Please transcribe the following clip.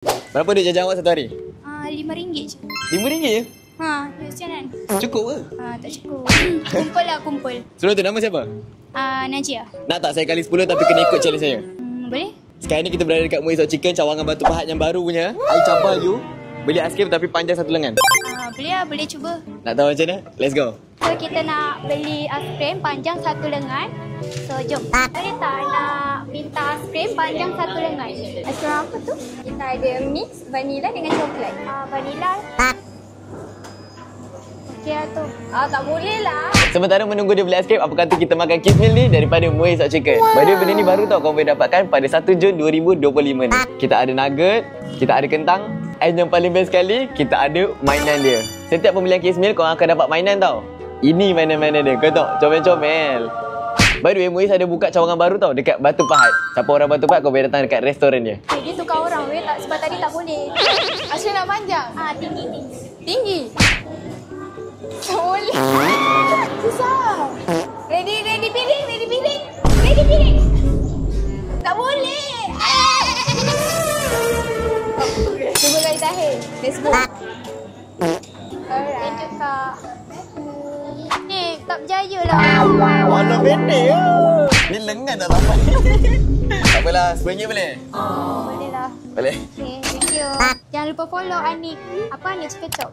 Berapa duit jajan awak satu hari? RM5 je. RM5 je? Macam kan? Cukup ke? Tak cukup. Kumpul lah, kumpul. Sebelum tu nama siapa? Najia. Nak tak saya kali 10 tapi kena ikut challenge saya? Boleh? Sekarang ni kita berada dekat Muiz Hot Chicken, cawangan Batu Pahat yang baru punya. I cabar you beli aiskrim tapi panjang satu lengan. Boleh lah, boleh cuba. Nak tahu macam mana? Let's go. So kita nak beli aiskrim panjang satu lengan. So jom. Ada tak nak minta aiskrim panjang satu lengan? Aiskrim apa tu? Kita ada mix vanila dengan coklat. Vanila. Okey lah tu. Tak boleh lah. Sementara menunggu dia beli aiskrim, apa kata kita makan kids meal ni daripada Muiz Hot Chicken. By the way, benda ni baru tau, kau boleh dapatkan pada 1 Jun 2025 ni. Kita ada nugget, kita ada kentang, and yang paling best sekali, kita ada mainan dia. Setiap pembelian kids meal, kau akan dapat mainan tau. Ini mainan-mainan dia, kau tahu, comel-comel. By the way, Muiz ada buka cawangan baru tau dekat Batu Pahat. Siapa orang Batu Pahat, kau boleh datang dekat restoran dia. Dia tukar orang weh, sebab tadi tak boleh. Aiskrim nak panjang? Tinggi. Tinggi? Tak boleh. Susah. Ready piring. Tak boleh. Cuba kali terakhir. Let's go. Thank you, Kak. Ni, tak berjaya lah. Warna pendek ke? Ni lengan dah sampai. Tak apalah, RM10 boleh? Boleh lah. Boleh? Okay, thank you. Jangan lupa follow Anik. Apa Anik Cekecok?